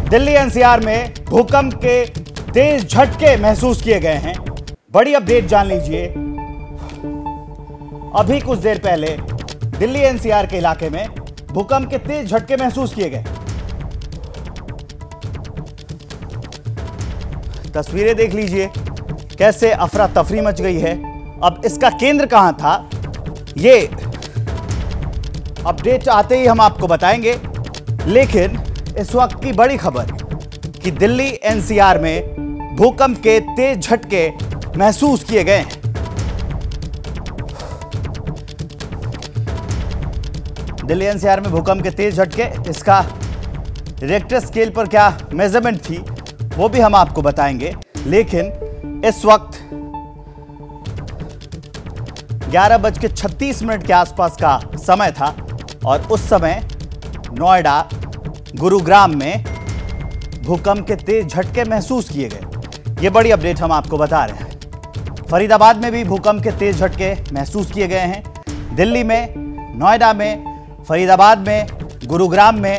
Delhi NCR में भूकंप के तेज झटके महसूस किए गए हैं। बड़ी अपडेट जान लीजिए। अभी कुछ देर पहले दिल्ली एनसीआर के इलाके में भूकंप के तेज झटके महसूस किए गए। तस्वीरें देख लीजिए, कैसे अफरा तफरी मच गई है। अब इसका केंद्र कहां था, ये अपडेट आते ही हम आपको बताएंगे। लेकिन इस वक्त की बड़ी खबर कि दिल्ली एनसीआर में भूकंप के तेज झटके महसूस किए गए हैं। दिल्ली एनसीआर में भूकंप के तेज झटके, इसका रिक्टर स्केल पर क्या मेजरमेंट थी वो भी हम आपको बताएंगे। लेकिन इस वक्त 11:36 के आसपास का समय था और उस समय नोएडा, गुरुग्राम में भूकंप के तेज झटके महसूस किए गए। ये बड़ी अपडेट हम आपको बता रहे हैं। फरीदाबाद में भी भूकंप के तेज झटके महसूस किए गए हैं। दिल्ली में, नोएडा में, फरीदाबाद में, गुरुग्राम में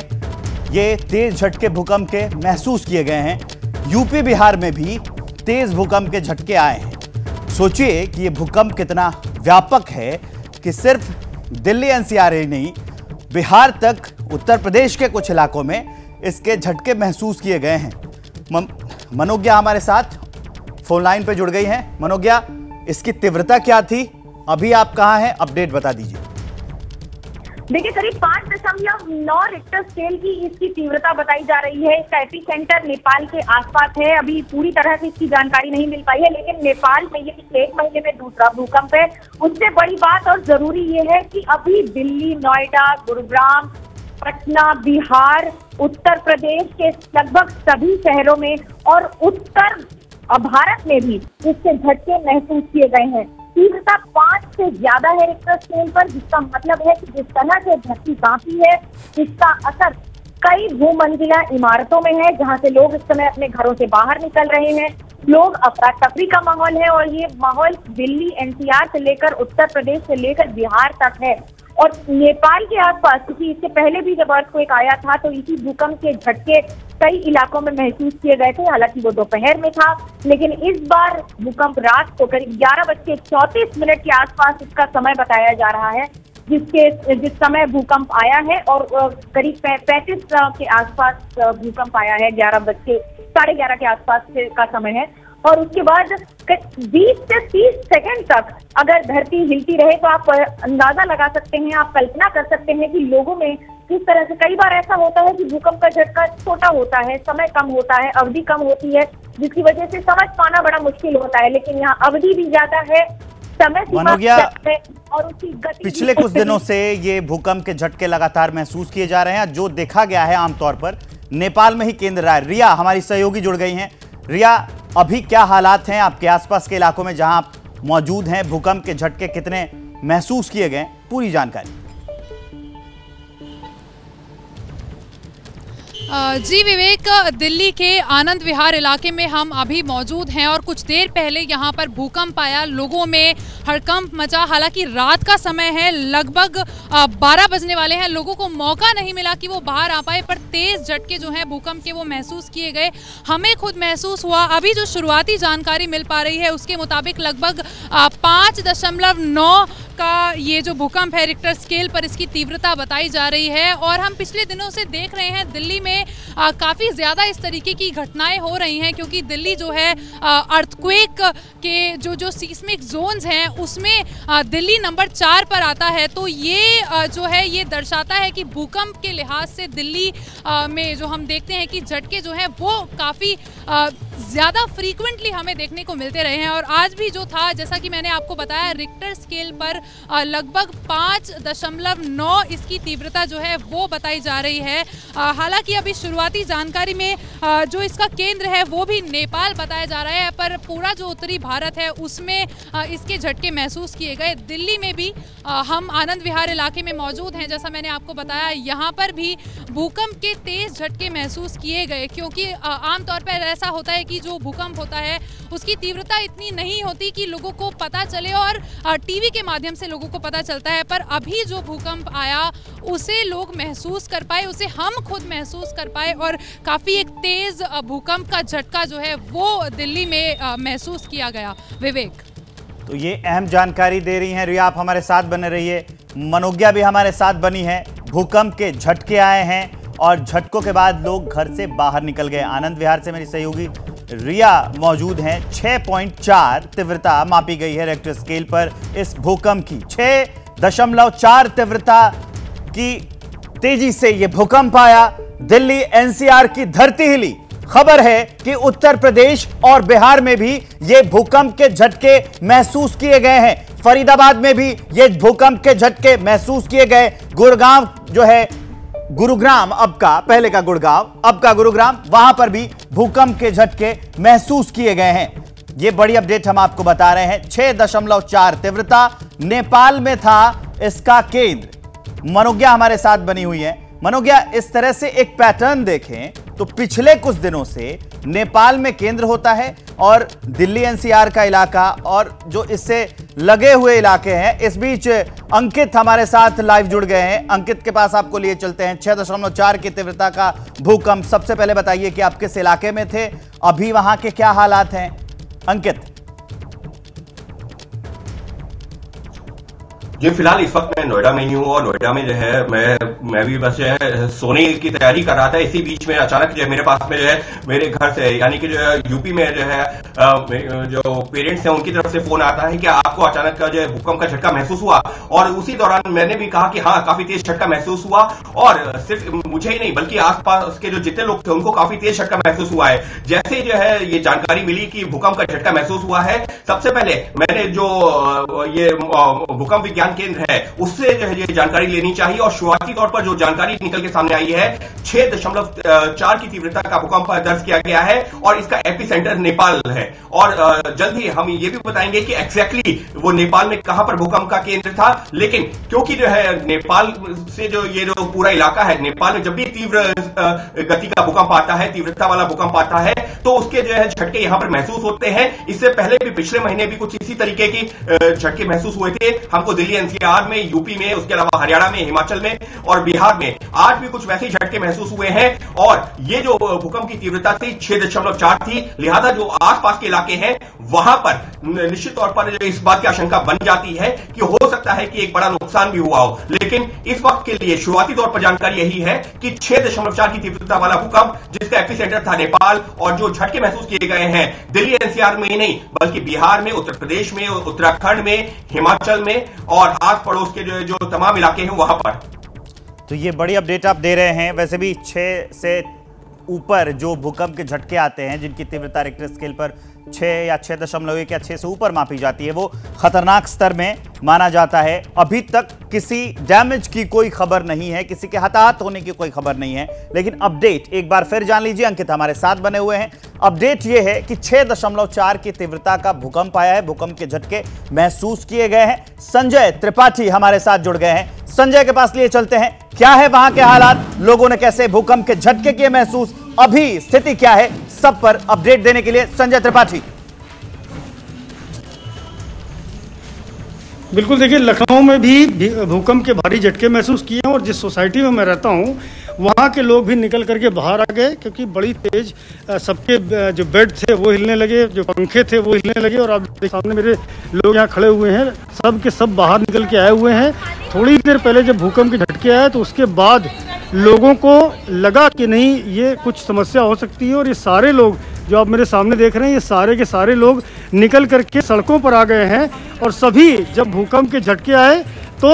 ये तेज झटके भूकंप के महसूस किए गए हैं। यूपी, बिहार में भी तेज भूकंप के झटके आए हैं। सोचिए कि ये भूकंप कितना व्यापक है कि सिर्फ दिल्ली एनसीआर ही नहीं, बिहार तक, उत्तर प्रदेश के कुछ इलाकों में इसके झटके महसूस किए गए हैं। मनोज्ञा हमारे साथ फोन लाइन पे जुड़ गई हैं। मनोज्ञा, इसकी तीव्रता क्या थी, अभी आप कहां हैं, अपडेट बता दीजिए। देखिए, करीब 5.9 रिक्टर स्केल की इसकी तीव्रता बताई जा रही है। इसका एपिसेंटर नेपाल के आसपास है। अभी पूरी तरह से इसकी जानकारी नहीं मिल पाई है, लेकिन नेपाल में ये पिछले 1 महीने में दूसरा भूकंप है। उससे बड़ी बात और जरूरी ये है कि अभी दिल्ली, नोएडा, गुरुग्राम, पटना, बिहार, उत्तर प्रदेश के लगभग सभी शहरों में और उत्तर भारत में भी इसके झटके महसूस किए गए हैं। तीव्रता 5 से ज्यादा है रिक्टर स्केल पर, जिसका मतलब है कि जिस तरह से धरती कांपी है, इसका असर कई भूमंजिला इमारतों में है, जहां से लोग इस समय अपने घरों से बाहर निकल रहे हैं। लोग अफरा तफरी का माहौल है और ये माहौल दिल्ली एनसीआर से लेकर उत्तर प्रदेश से लेकर बिहार तक है और नेपाल के आसपास, क्योंकि इससे पहले भी जब अर्थक्वेक आया था तो इसी भूकंप के झटके कई इलाकों में महसूस किए गए थे। हालांकि वो दोपहर में था, लेकिन इस बार भूकंप रात को करीब 11:34 के आसपास इसका समय बताया जा रहा है, जिस समय भूकंप आया है और करीब 35 के आसपास भूकंप आया है। 11:30 के आसपास का समय है और उसके बाद 20 से 30 सेकंड तक अगर धरती हिलती रहे तो आप अंदाजा लगा सकते हैं, आप कल्पना कर सकते हैं कि लोगों में किस तरह से, कई बार ऐसा होता है कि भूकंप का झटका छोटा होता है, समय कम होता है, अवधि कम होती है, जिसकी वजह से समझ पाना बड़ा मुश्किल होता है। लेकिन यहाँ अवधि भी ज्यादा है, समय है और उसकी गति। पिछले कुछ दिनों से ये भूकंप के झटके लगातार महसूस किए जा रहे हैं। जो देखा गया है आमतौर पर नेपाल में ही केंद्र रहा है। रिया हमारी सहयोगी जुड़ गई हैं। रिया, अभी क्या हालात हैं आपके आसपास के इलाकों में जहां आप मौजूद हैं? भूकंप के झटके कितने महसूस किए गए, पूरी जानकारी। जी विवेक, दिल्ली के आनंद विहार इलाके में हम अभी मौजूद हैं और कुछ देर पहले यहाँ पर भूकंप आया, लोगों में हड़कंप मचा। हालांकि रात का समय है, लगभग 12 बजने वाले हैं, लोगों को मौका नहीं मिला कि वो बाहर आ पाए, पर तेज झटके जो हैं भूकंप के वो महसूस किए गए। हमें खुद महसूस हुआ। अभी जो शुरुआती जानकारी मिल पा रही है उसके मुताबिक लगभग 5.9 का ये जो भूकंप है रिक्टर स्केल पर, इसकी तीव्रता बताई जा रही है। और हम पिछले दिनों से देख रहे हैं दिल्ली में काफ़ी ज़्यादा इस तरीके की घटनाएं हो रही हैं, क्योंकि दिल्ली जो है अर्थक्वेक के जो सीस्मिक जोन्स हैं उसमें दिल्ली नंबर 4 पर आता है। तो ये जो है ये दर्शाता है कि भूकंप के लिहाज से दिल्ली में जो हम देखते हैं कि झटके जो हैं वो काफ़ी ज़्यादा फ्रीक्वेंटली हमें देखने को मिलते रहे हैं। और आज भी जो था, जैसा कि मैंने आपको बताया, रिक्टर स्केल पर लगभग 5.9 इसकी तीव्रता जो है वो बताई जा रही है। हालांकि अभी शुरुआती जानकारी में जो इसका केंद्र है वो भी नेपाल बताया जा रहा है, पर पूरा जो उत्तरी भारत है उसमें इसके झटके महसूस किए गए। दिल्ली में भी हम आनंद विहार इलाके में मौजूद हैं, जैसा मैंने आपको बताया, यहाँ पर भी भूकंप के तेज झटके महसूस किए गए। क्योंकि आमतौर पर ऐसा होता है क्योंकि जो भूकंप होता है उसकी तीव्रता इतनी नहीं होती कि लोगों को पता चले और टीवी के माध्यम से लोगों को पता चलता है। पर अभी जो भूकंप आया उसे लोग महसूस कर पाए, उसे हम खुद महसूस कर पाए और काफ़ी एक तेज़ भूकंप का झटका जो है वो दिल्ली में महसूस किया गया। विवेक, तो ये अहम जानकारी दे रही हैं रिया, आप हमारे साथ बने रहिए। मनोज्ञा भी हमारे साथ बनी है। भूकंप के झटके आए हैं और झटकों के बाद लोग घर से बाहर निकल गए। आनंद विहार से मेरी सहयोगी रिया मौजूद हैं। 6.4 तीव्रता मापी गई है रेक्टर स्केल पर इस भूकंप की। 6.4 तीव्रता की तेजी से ये भूकंप आया। दिल्ली एनसीआर की धरती हिली। खबर है कि उत्तर प्रदेश और बिहार में भी ये भूकंप के झटके महसूस किए गए हैं। फरीदाबाद में भी ये भूकंप के झटके महसूस किए गए। गुड़गांव जो है, गुरुग्राम अब का, पहले का गुड़गांव अब का गुरुग्राम, वहां पर भी भूकंप के झटके महसूस किए गए हैं। ये बड़ी अपडेट हम आपको बता रहे हैं। 6.4 तीव्रता, नेपाल में था इसका केंद्र। मनोज्ञा हमारे साथ बनी हुई है। मनोज्ञा, इस तरह से एक पैटर्न देखें तो पिछले कुछ दिनों से नेपाल में केंद्र होता है और दिल्ली एनसीआर का इलाका और जो इससे लगे हुए इलाके हैं। इस बीच अंकित हमारे साथ लाइव जुड़ गए हैं। अंकित के पास आपको लिए चलते हैं। 6.4 की तीव्रता का भूकंप। सबसे पहले बताइए कि आप किस इलाके में थे, अभी वहां के क्या हालात हैं? अंकित जी, फिलहाल इस वक्त मैं नोएडा में ही हूँ और नोएडा में जो है मैं भी बस जो है सोने की तैयारी कर रहा था। इसी बीच में अचानक जो है मेरे पास में जो है मेरे घर से, यानी कि जो है यूपी में जो है जो पेरेंट्स हैं उनकी तरफ से फोन आता है कि आपको अचानक का जो है भूकंप का झटका महसूस हुआ। और उसी दौरान मैंने भी कहा कि हाँ, काफी तेज झटका महसूस हुआ और सिर्फ मुझे ही नहीं बल्कि आसपास के जो जितने लोग थे उनको काफी तेज झटका महसूस हुआ है। जैसे ही जो है ये जानकारी मिली कि भूकंप का झटका महसूस हुआ है, सबसे पहले मैंने जो ये भूकंप विज्ञान केंद्र है उससे जो है ये जानकारी लेनी चाहिए। और शुरुआती तौर पर जो जानकारी निकल के सामने आई है, 6.4 की तीव्रता का भूकंप दर्ज किया गया है और इसका एपिसेंटर नेपाल है। और जल्द ही हम ये भी बताएंगे कि एग्जैक्टली वो नेपाल में कहां पर भूकंप का केंद्र था। लेकिन क्योंकि जो है नेपाल से जो ये जो पूरा इलाका है, नेपाल में जब भी तीव्र गति का भूकंप आता है, तीव्रता वाला भूकंप आता है, तो उसके जो है झटके यहां पर महसूस होते हैं। इससे पहले भी पिछले महीने भी कुछ इसी तरीके की झटके महसूस हुए थे हमको दिल्ली एनसीआर में, यूपी में, उसके अलावा हरियाणा में, हिमाचल में और बिहार में। आज भी कुछ वैसे झटके महसूस हुए हैं और ये जो भूकंप की तीव्रता थी 6.4 थी। लिहाजा जो आसपास के इलाके हैं वहां पर निश्चित तौर पर इस बात की आशंका बन जाती है कि हो सकता है कि एक बड़ा नुकसान भी हुआ हो। लेकिन इस वक्त के लिए शुरुआती तौर पर जानकारी यही है कि 6.4 की तीव्रता वाला भूकंप जिसका एपिसेंटर था नेपाल और जो झटके महसूस किए गए हैं दिल्ली एनसीआर में ही नहीं बल्कि बिहार में, उत्तर प्रदेश में, उत्तराखंड में, हिमाचल में और आस पड़ोस के जो तमाम इलाके हैं वहां पर। तो ये बड़ी अपडेट आप दे रहे हैं। वैसे भी 6 से ऊपर जो भूकंप के झटके आते हैं जिनकी तीव्रता रिक्टर स्केल पर 6 या 6.1 या 6 से ऊपर मापी जाती है, वो खतरनाक स्तर में माना जाता है। अभी तक किसी डैमेज की कोई खबर नहीं है, किसी के हताहत होने की कोई खबर नहीं है। लेकिन अपडेट एक बार फिर जान लीजिए, अंकित हमारे साथ बने हुए हैं। अपडेट ये है कि 6.4 की तीव्रता का भूकंप आया है, भूकंप के झटके महसूस किए गए हैं। संजय त्रिपाठी हमारे साथ जुड़ गए हैं। संजय के पास लिए चलते हैं। क्या है वहां के हालात, लोगों ने कैसे भूकंप के झटके किए महसूस, अभी स्थिति क्या है, सब पर अपडेट देने के लिए संजय त्रिपाठी। बिल्कुल, देखिए लखनऊ में भी भूकंप के भारी झटके महसूस किए हैं और जिस सोसाइटी में मैं रहता हूं वहाँ के लोग भी निकल करके बाहर आ गए क्योंकि बड़ी तेज सबके जो बेड थे वो हिलने लगे, जो पंखे थे वो हिलने लगे। और आप सामने मेरे लोग यहाँ खड़े हुए हैं, सब के सब बाहर निकल के आए हुए हैं। थोड़ी देर पहले जब भूकंप के झटके आए तो उसके बाद लोगों को लगा कि नहीं ये कुछ समस्या हो सकती है और ये सारे लोग जो आप मेरे सामने देख रहे हैं ये सारे के सारे लोग निकल करके सड़कों पर आ गए हैं। और सभी जब भूकंप के झटके आए तो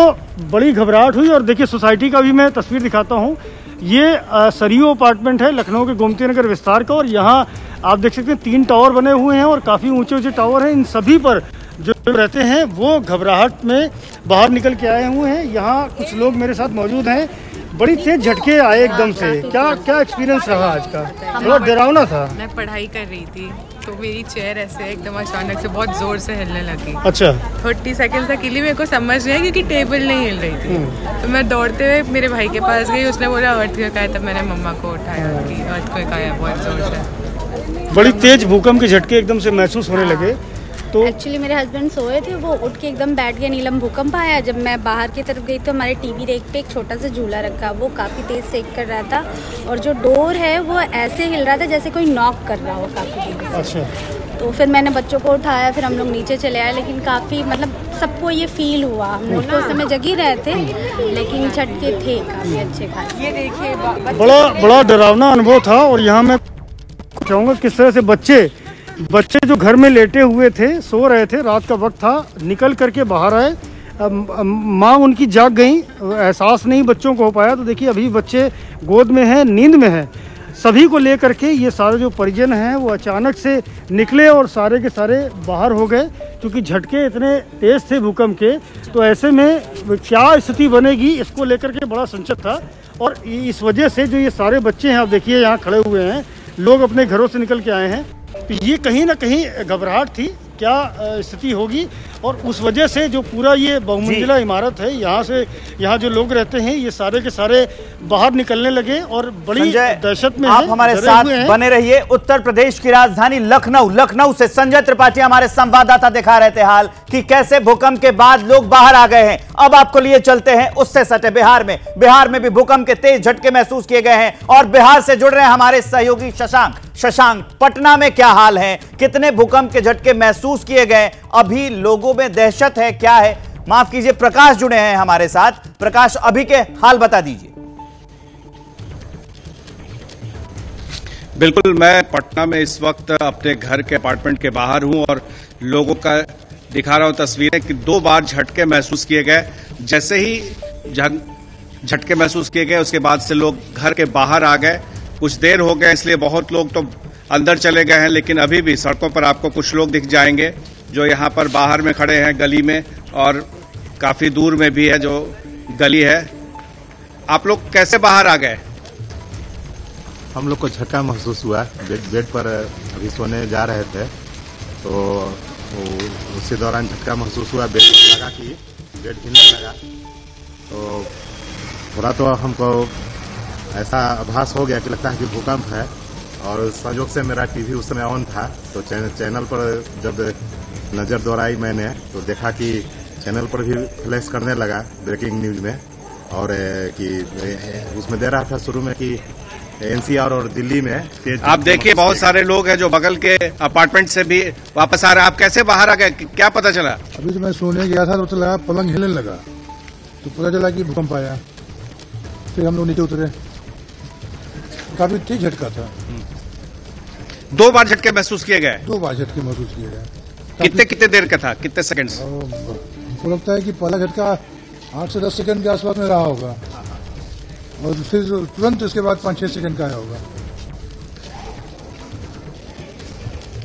बड़ी घबराहट हुई। और देखिए सोसाइटी का भी मैं तस्वीर दिखाता हूँ। ये सरयू अपार्टमेंट है लखनऊ के गोमती नगर विस्तार का और यहाँ आप देख सकते हैं 3 टावर बने हुए हैं और काफ़ी ऊंचे ऊंचे टावर हैं। इन सभी पर जो रहते हैं वो घबराहट में बाहर निकल के आए हुए हैं। यहाँ कुछ लोग मेरे साथ मौजूद हैं। बड़ी तेज झटके आए एकदम से, क्या एक्सपीरियंस रहा आज का? थोड़ा डरावना था। मैं पढ़ाई कर रही थी तो मेरी चेयर ऐसे एकदम अचानक से बहुत जोर से हिलने लगी। अच्छा। 30 सेकंड तक हिली, मेरे को समझ नहीं आया क्योंकि टेबल नहीं हिल रही थी। तो मैं दौड़ते हुए मेरे भाई के पास गई, उसने बोला अर्थक्वेक आया, तब मैंने मम्मा को उठाया कि अर्थक्वेक आया बहुत जोर से। बड़ी तेज भूकंप के झटके एकदम से महसूस होने लगे। तो एक्चुअली मेरे हस्बैंड सोए थे, वो उठ के एकदम बैठ गए। नीलम भूकंप आया। जब मैं बाहर की तरफ गई तो हमारे टीवी रैक पे एक छोटा सा झूला रखा, वो काफ़ी तेज़ सेक कर रहा था और जो डोर है वो ऐसे हिल रहा था जैसे कोई नॉक कर रहा हो काफ़ी देर से। अच्छा। तो फिर मैंने बच्चों को उठाया, फिर हम लोग नीचे चले आए, लेकिन काफ़ी मतलब सबको ये फील हुआ। हम लोग तो उस समय जग ही रहे थे, लेकिन झटके थे काफ़ी अच्छे खासे। ये देखिए बड़ा डरावना अनुभव था। और यहाँ मैं चाहूँगा किस तरह से बच्चे जो घर में लेटे हुए थे, सो रहे थे, रात का वक्त था, निकल करके बाहर आए। माँ उनकी जाग गई, एहसास नहीं बच्चों को हो पाया। तो देखिए अभी बच्चे गोद में हैं, नींद में हैं। सभी को लेकर के ये सारे जो परिजन हैं वो अचानक से निकले और सारे के सारे बाहर हो गए, क्योंकि झटके इतने तेज थे भूकंप के। तो ऐसे में क्या स्थिति बनेगी, इसको लेकर के बड़ा संशय था। और इस वजह से जो ये सारे बच्चे हैं, आप देखिए यहाँ खड़े हुए हैं, लोग अपने घरों से निकल के आए हैं। तो ये कहीं ना कहीं घबराहट थी, क्या स्थिति होगी। और उस वजह से जो पूरा ये बहुमंजिला इमारत है, यहाँ जो लोग रहते हैं, ये सारे के सारे बाहर निकलने लगे और बड़ी दहशत में आप हमारे साथ बने रहिए। उत्तर प्रदेश की राजधानी लखनऊ से संजय त्रिपाठी हमारे संवाददाता दिखा रहे थे हाल कि कैसे भूकंप के बाद लोग बाहर आ गए हैं। अब आपको लिए चलते हैं उससे सटे बिहार में भी भूकंप के तेज झटके महसूस किए गए हैं और बिहार से जुड़ रहे हैं हमारे सहयोगी शशांक। पटना में क्या हाल है, कितने भूकंप के झटके महसूस किए गए, अभी लोगों में दहशत है, क्या है? माफ कीजिए, प्रकाश जुड़े हैं हमारे साथ। प्रकाश, अभी के हाल बता दीजिए। बिल्कुल, मैं पटना में इस वक्त अपने घर के अपार्टमेंट के बाहर हूं और लोगों का दिखा रहा हूं तस्वीरें कि 2 बार झटके महसूस किए गए। जैसे ही झटके महसूस किए गए उसके बाद से लोग घर के बाहर आ गए। कुछ देर हो गए, इसलिए बहुत लोग तो अंदर चले गए हैं, लेकिन अभी भी सड़कों पर आपको कुछ लोग दिख जाएंगे जो यहाँ पर बाहर में खड़े हैं गली में, और काफी दूर में भी है जो गली है। आप लोग कैसे बाहर आ गए? हम लोग को झटका महसूस हुआ, बेड पर अभी सोने जा रहे थे तो उसी दौरान झटका महसूस हुआ। बेड लगा कि बेड हिलने लगा तो थोड़ा तो हमको ऐसा आभास हो गया कि लगता है कि भूकंप है। और संयोग से मेरा टीवी उस समय ऑन था, तो चैनल पर जब नज़र दौड़ाई मैंने तो देखा कि चैनल पर भी फ्लैश करने लगा ब्रेकिंग न्यूज में, और कि उसमें दे रहा था शुरू में कि एनसीआर और दिल्ली में तेज। आप देखिए बहुत सारे लोग हैं जो बगल के अपार्टमेंट से भी वापस आ रहे हैं। आप कैसे बाहर आ गए, क्या पता चला? अभी तो मैं सोने गया था तो लगा पलंग हिलने लगा, तो पता चला कि भूकंप आया। फिर हम लोग नीचे उतरे, काफी तेज झटका था। 2 बार झटके महसूस किए गए? 2 बार झटके महसूस किए गए। कितने देर का था, कितने सेकंड्स? हमको लगता है कि पहला झटका 8 से 10 सेकंड के आसपास में रहा होगा और फिर तुरंत उसके बाद 5-6 सेकंड का आया होगा।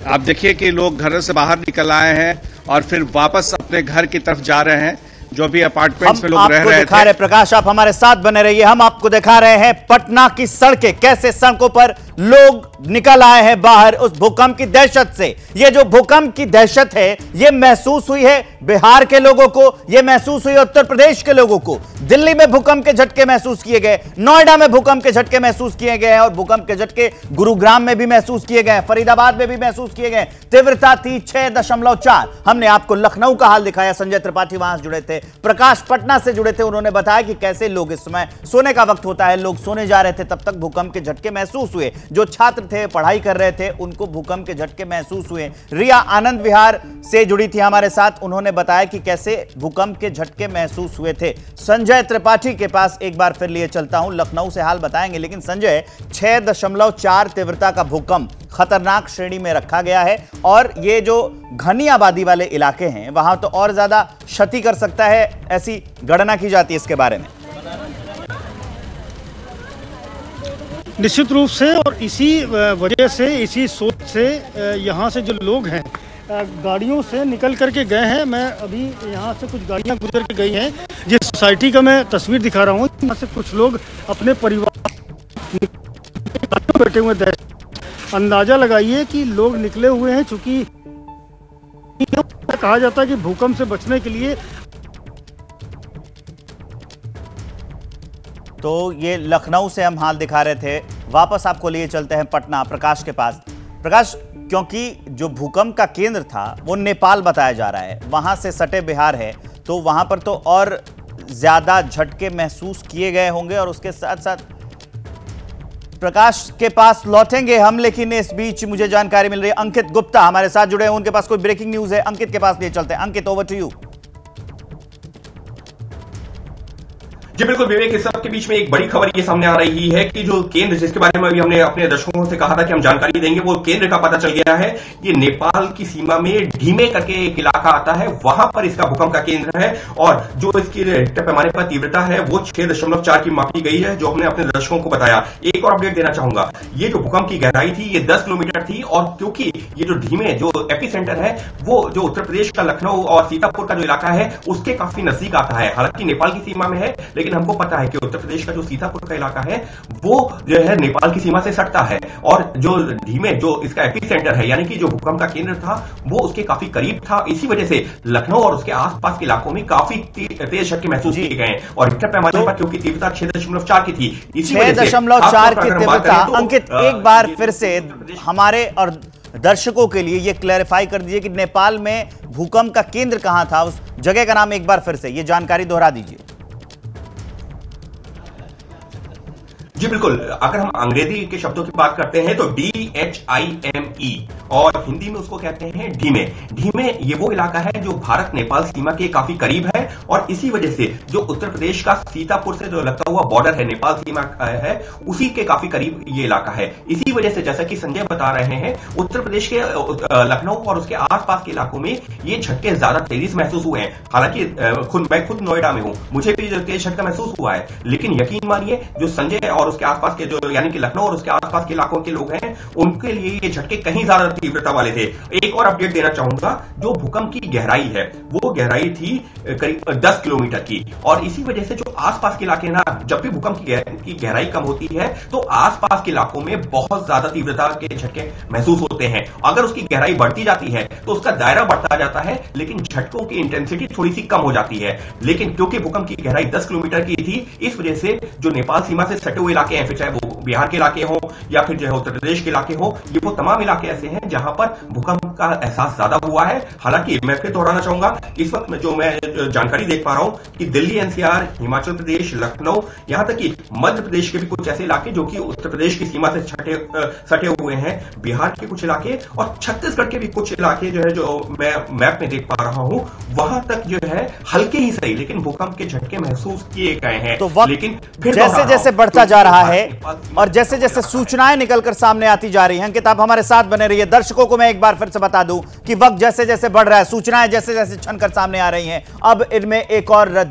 आप देखिए कि लोग घरों से बाहर निकल आए हैं और फिर वापस अपने घर की तरफ जा रहे हैं, जो भी अपार्टमेंट्स में लोग रह रहे थे। प्रकाश, आप हमारे साथ बने रहिए। हम आपको दिखा रहे हैं पटना की सड़कें, कैसे सड़कों पर लोग निकल आए हैं बाहर उस भूकंप की दहशत से। ये जो भूकंप की दहशत है, ये महसूस हुई है बिहार के लोगों को, ये महसूस हुई उत्तर प्रदेश के लोगों को। दिल्ली में भूकंप के झटके महसूस किए गए, नोएडा में भूकंप के झटके महसूस किए गए और भूकंप के झटके गुरुग्राम में भी महसूस किए गए, फरीदाबाद में भी महसूस किए गए। तीव्रता थी 6.4। हमने आपको लखनऊ का हाल दिखाया, संजय त्रिपाठी वहां से जुड़े थे, प्रकाश पटना से जुड़े थे। उन्होंने बताया कि कैसे लोग, इस समय सोने का वक्त होता है, लोग सोने जा रहे थे, तब तक भूकंप के झटके महसूस हुए। जो छात्र थे, पढ़ाई कर रहे थे, उनको भूकंप के झटके महसूस हुए। रिया आनंद विहार से जुड़ी थी हमारे साथ, उन्होंने बताया कि कैसे भूकंप के झटके महसूस हुए थे। संजय त्रिपाठी के पास एक बार फिर लिए चलता हूं, लखनऊ से हाल बताएंगे। लेकिन संजय, 6.4 तीव्रता का भूकंप खतरनाक श्रेणी में रखा गया है और ये जो घनी आबादी वाले इलाके हैं वहां तो और ज्यादा क्षति कर सकता है, ऐसी गणना की जाती है इसके बारे में। निश्चित रूप से, और इसी वजह से, इसी सोच से यहाँ से जो लोग हैं गाड़ियों से निकल करके गए हैं। मैं अभी यहाँ से कुछ गाड़ियाँ गुजर के गई हैं, जिस सोसाइटी का मैं तस्वीर दिखा रहा हूँ, यहाँ से कुछ लोग अपने परिवार बैठे हुए। अंदाजा लगाइए कि लोग निकले हुए हैं, चूंकि कहा जाता है कि भूकंप से बचने के लिए। तो ये लखनऊ से हम हाल दिखा रहे थे। वापस आपको लिए चलते हैं पटना, प्रकाश के पास। प्रकाश, क्योंकि जो भूकंप का केंद्र था वो नेपाल बताया जा रहा है, वहां से सटे बिहार है, तो वहां पर तो और ज्यादा झटके महसूस किए गए होंगे। और उसके साथ साथ प्रकाश के पास लौटेंगे हम, लेकिन इस बीच मुझे जानकारी मिल रही है अंकित गुप्ता हमारे साथ जुड़े हैं, उनके पास कोई ब्रेकिंग न्यूज है, अंकित के पास लिए चलते हैं। अंकित, ओवर टू यू। जी बिल्कुल विवेक, इस सब के बीच में एक बड़ी खबर ये सामने आ रही है कि जो केंद्र जिसके बारे में अभी हमने अपने दर्शकों से कहा था कि हम जानकारी देंगे, वो केंद्र का पता चल गया है। ये नेपाल की सीमा में ढीमे करके एक इलाका आता है, वहां पर इसका भूकंप का केंद्र है। और जो इसकी रिक्टर पैमाने पर तीव्रता है वो 6.4 की मापी गई है, जो हमने अपने दर्शकों को बताया। एक और अपडेट देना चाहूंगा, ये जो भूकंप की गहराई थी ये 10 किलोमीटर थी, और क्योंकि ये जो ढीमे जो एपिसेंटर है वो जो उत्तर प्रदेश का लखनऊ और सीतापुर का जो इलाका है उसके काफी नजदीक आता है। हालांकि नेपाल की सीमा में है, लेकिन हमको पता है कि उत्तर प्रदेश का जो सीतापुर का इलाका है वो जो है नेपाल की सीमा से सटता है, और जो ढीमे जो इसका एपिसेंटर है यानी कि जो भूकंप का केंद्र था वो उसके काफी करीब था। इसी वजह से लखनऊ और उसके आसपास के इलाकों में काफी तेज झटके महसूस किए गए और रिक्टर पैमाने पर क्योंकि तीव्रता 6.4 की थी, इसी वजह से 6.4 की तीव्रता। अंकित, एक बार फिर से हमारे और दर्शकों के लिए ये क्लैरिफाई कर दीजिए कि नेपाल में भूकंप का केंद्र कहां था, उस जगह का नाम एक बार फिर से ये जानकारी दोहरा दीजिए। जी बिल्कुल, अगर हम अंग्रेजी के शब्दों की बात करते हैं तो DHIME और हिंदी में उसको कहते हैं ढीमे। ढीमे ये वो इलाका है जो भारत नेपाल सीमा के काफी करीब है, और इसी वजह से जो उत्तर प्रदेश का सीतापुर से जो लगता हुआ बॉर्डर है नेपाल सीमा है उसी के काफी करीब ये इलाका है। इसी वजह से जैसा कि संजय बता रहे हैं, उत्तर प्रदेश के लखनऊ और उसके आसपास के इलाकों में ये झटके ज्यादा तेजी से महसूस हुए हैं। हालांकि मैं खुद नोएडा में हूं, मुझे भी तेज झटका महसूस हुआ है, लेकिन यकीन मानिए जो संजय और उसके आसपास के जो यानी कि लखनऊ और उसके आसपास के इलाकों के लोग हैं उनके लिए ये झटके कहीं ज्यादा तीव्रता वाले थे। एक और अपडेट देना चाहूंगा, जो भूकंप की गहराई है वो गहराई थी करीब 10 किलोमीटर की, और इसी वजह से जो आसपास के इलाके ना, जब भी भूकंप की गहराई कम होती है तो आसपास के इलाकों में बहुत ज्यादा तीव्रता के झटके महसूस होते हैं। अगर उसकी गहराई बढ़ती जाती है तो उसका दायरा बढ़ता जाता है, लेकिन झटकों की इंटेंसिटी थोड़ी सी कम हो जाती है। लेकिन क्योंकि भूकंप की गहराई 10 किलोमीटर की थी, इस वजह से जो नेपाल सीमा से सटे हुए इलाके हैं, फिर चाहे वो बिहार के इलाके हो या फिर जो है उत्तर प्रदेश के इलाके हो, ये वो तमाम इलाके ऐसे हैं जहां पर भूकंप का एहसास ज्यादा हुआ है। हालांकि मैं फिर दोहराना चाहूंगा, इस वक्त जो मैं जानकारी देख पा रहा हूं कि दिल्ली NCR, हिमाचल प्रदेश, लखनऊ, यहां तक कि मध्य प्रदेश के भी कुछ ऐसे इलाके जो कि उत्तर प्रदेश की सीमा से सटे हुए हैं, बिहार के कुछ इलाके और छत्तीसगढ़ के भी कुछ इलाके जो है जो मैं मैप में देख पा रहा हूं, वहां तक जो है हल्के ही सही लेकिन भूकंप के झटके महसूस किए गए हैं। तो लेकिन फिर जैसे जैसे बढ़ता जा रहा है और जैसे जैसे सूचनाएं निकलकर सामने आती जा रही हैं, अंकित आप हमारे साथ बने रहिए। दर्शकों को मैं एक बार फिर से बता दूं कि वक्त जैसे जैसे बढ़ रहा है, सूचनाएं जैसे जैसे छनकर सामने आ रही हैं, अब इनमें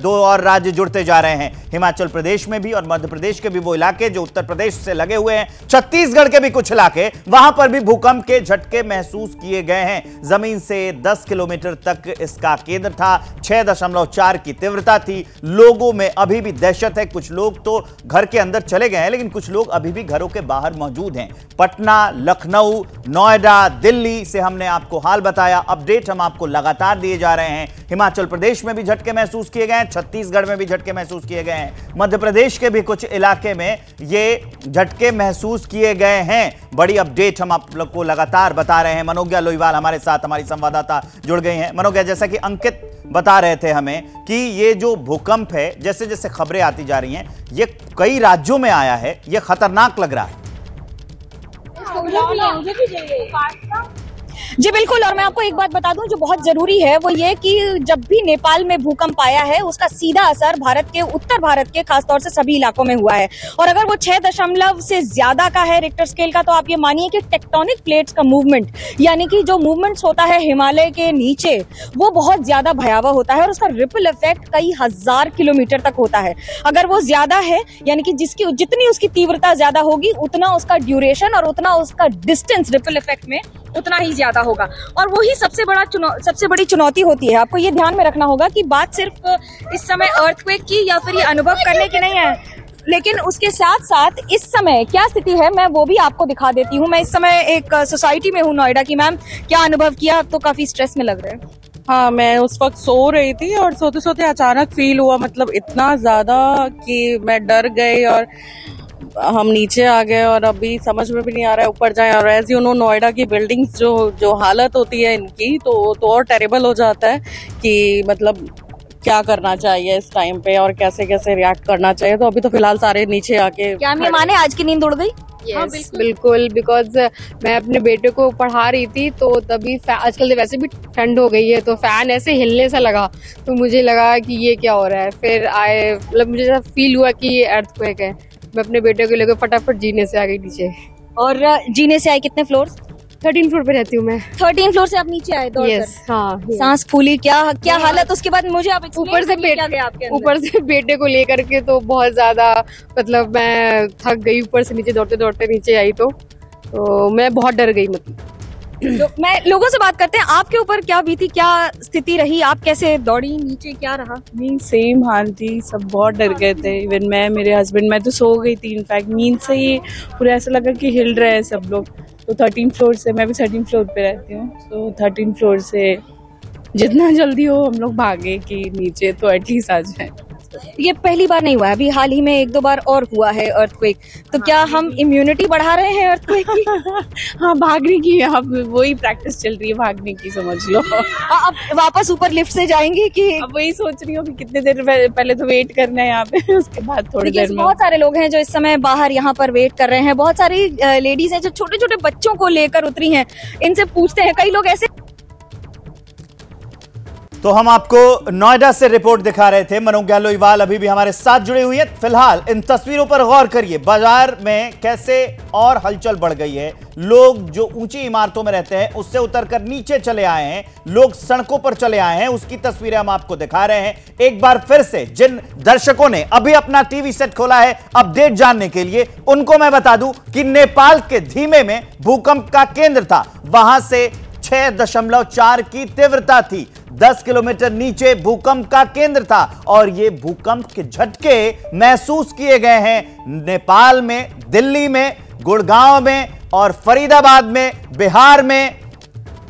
दो और राज्य जुड़ते जा रहे हैं। हिमाचल प्रदेश में भी और मध्य प्रदेश के भी वो इलाके जो उत्तर प्रदेश से लगे हुए हैं, छत्तीसगढ़ के भी कुछ इलाके, वहां पर भी भूकंप के झटके महसूस किए गए हैं। जमीन से 10 किलोमीटर तक इसका केंद्र था, 6.4 की तीव्रता थी। लोगों में अभी भी दहशत है, कुछ लोग तो घर के अंदर चले गए हैं, लेकिन कुछ लोग अभी भी घरों के बाहर मौजूद हैं। पटना, लखनऊ, नोएडा, दिल्ली से हमने आपको हाल बताया, अपडेट हम आपको लगातार दिए जा रहे हैं। हिमाचल प्रदेश में भी झटके महसूस किए गए हैं, छत्तीसगढ़ में भी झटके महसूस किए गए हैं, मध्य प्रदेश के भी कुछ इलाके में ये झटके महसूस किए गए हैं। बड़ी अपडेट हम आप लोग को लगातार बता रहे हैं। मनोज्ञा लोईवाल हमारे साथ, हमारी संवाददाता जुड़ गई हैं। मनोज्ञा, जैसा कि अंकित बता रहे थे हमें कि ये जो भूकंप है, जैसे जैसे खबरें आती जा रही हैं, ये कई राज्यों में आया है, ये खतरनाक लग रहा है। जी बिल्कुल, और मैं आपको एक बात बता दूं जो बहुत जरूरी है, वो ये कि जब भी नेपाल में भूकंप आया है उसका सीधा असर भारत के, उत्तर भारत के खासतौर से सभी इलाकों में हुआ है। और अगर वो 6 से ज्यादा का है रिक्टर स्केल का, तो आप ये मानिए कि टेक्टोनिक प्लेट्स का मूवमेंट, यानी कि जो मूवमेंट्स होता है हिमालय के नीचे, वो बहुत ज्यादा भयावह होता है और उसका रिपल इफेक्ट कई हजार किलोमीटर तक होता है। अगर वो ज्यादा है, यानी कि जितनी उसकी तीव्रता ज्यादा होगी, उतना उसका ड्यूरेशन और उतना उसका डिस्टेंस रिपल इफेक्ट में उतना ही ज्यादा होगा। और वही सबसे बड़ी चुनौती होती है। आपको ये ध्यान में रखना होगा कि बात सिर्फ इस समय अर्थक्वेक की या फिर ये अनुभव करने की नहीं है, लेकिन उसके साथ साथ इस समय क्या स्थिति है मैं वो भी आपको दिखा देती हूँ। मैं इस समय एक सोसाइटी में हूँ नोएडा की। मैम, क्या अनुभव किया? आप तो काफी स्ट्रेस में लग रहे हैं। हाँ, मैं उस वक्त सो रही थी और सोते सोते अचानक फील हुआ, मतलब इतना ज्यादा कि मैं डर गई और हम नीचे आ गए और अभी समझ में भी नहीं आ रहा है ऊपर जाए। और एज यू नो नोएडा की बिल्डिंग्स जो हालत होती है इनकी तो और टेरेबल हो जाता है कि मतलब क्या करना चाहिए इस टाइम पे और कैसे कैसे रिएक्ट करना चाहिए। तो अभी तो फिलहाल सारे नीचे आके क्या ये माने आज की नींद उड़ गई? Yes, बिल्कुल बिकॉज मैं अपने बेटे को पढ़ा रही थी तो तभी आजकल वैसे भी ठंड हो गई है तो फैन ऐसे हिलने से लगा तो मुझे लगा कि ये क्या हो रहा है। फिर मतलब मुझे ऐसा फील हुआ कि ये अर्थक्वेक है। मैं अपने बेटे को लेकर फटाफट जीने से आ गई नीचे। और जीने से आए कितने फ्लोर? 13 फ्लोर पे रहती हूँ मैं। 13 फ्लोर से आप नीचे आए दौड़कर? यस, हाँ। सांस फूली, क्या हालत? उसके बाद मुझे आप ऊपर से बेटे को लेकर के तो बहुत ज्यादा मतलब मैं थक गई। ऊपर से नीचे दौड़ते दौड़ते नीचे आई तो मैं बहुत डर गई। मतलब तो मैं लोगों से बात करते हैं, आपके ऊपर क्या बीती, क्या स्थिति रही, आप कैसे दौड़ी नीचे, क्या रहा? नहीं सेम हाल थी, सब बहुत डर गए थे। इवन मैं, मेरे हस्बैंड, मैं तो सो गई थी। इनफैक्ट नींद से ही पूरा ऐसा लगा कि हिल रहे हैं सब लोग। तो 13 फ्लोर से, मैं भी 13 फ्लोर पे रहती हूँ, तो 13 फ्लोर से जितना जल्दी हो हम लोग भागे कि नीचे तो एटलीस्ट आ जाए। ये पहली बार नहीं हुआ है, अभी हाल ही में 1-2 बार और हुआ है अर्थक्वेक। तो हाँ, क्या हम इम्यूनिटी बढ़ा रहे हैं अर्थक्वेक की? हाँ, भागने की अब वही प्रैक्टिस चल रही है, भागने की समझ लो। अब वापस ऊपर लिफ्ट से जाएंगे कि? अब वही सोच रही हूँ कि कितने देर पहले तो वेट करना है यहाँ पे, उसके बाद थोड़ी देर में। बहुत सारे लोग हैं जो इस समय बाहर यहाँ पर वेट कर रहे हैं। बहुत सारी लेडीज हैं जो छोटे छोटे बच्चों को लेकर उतरी हैं। इनसे पूछते हैं, कई लोग ऐसे। तो हम आपको नोएडा से रिपोर्ट दिखा रहे थे। मनोज्ञा लोईवाल अभी भी हमारे साथ जुड़ी हुई है। फिलहाल इन तस्वीरों पर गौर करिए, बाजार में कैसे और हलचल बढ़ गई है। लोग जो ऊंची इमारतों में रहते हैं उससे उतरकर नीचे चले आए हैं, लोग सड़कों पर चले आए हैं, उसकी तस्वीरें हम आपको दिखा रहे हैं। एक बार फिर से जिन दर्शकों ने अभी अपना टीवी सेट खोला है अपडेट जानने के लिए, उनको मैं बता दूं कि नेपाल के धीमे में भूकंप का केंद्र था। वहां से 6.4 की तीव्रता थी। 10 किलोमीटर नीचे भूकंप का केंद्र था और यह भूकंप के झटके महसूस किए गए हैं नेपाल में, दिल्ली में, गुड़गांव में और फरीदाबाद में, बिहार में,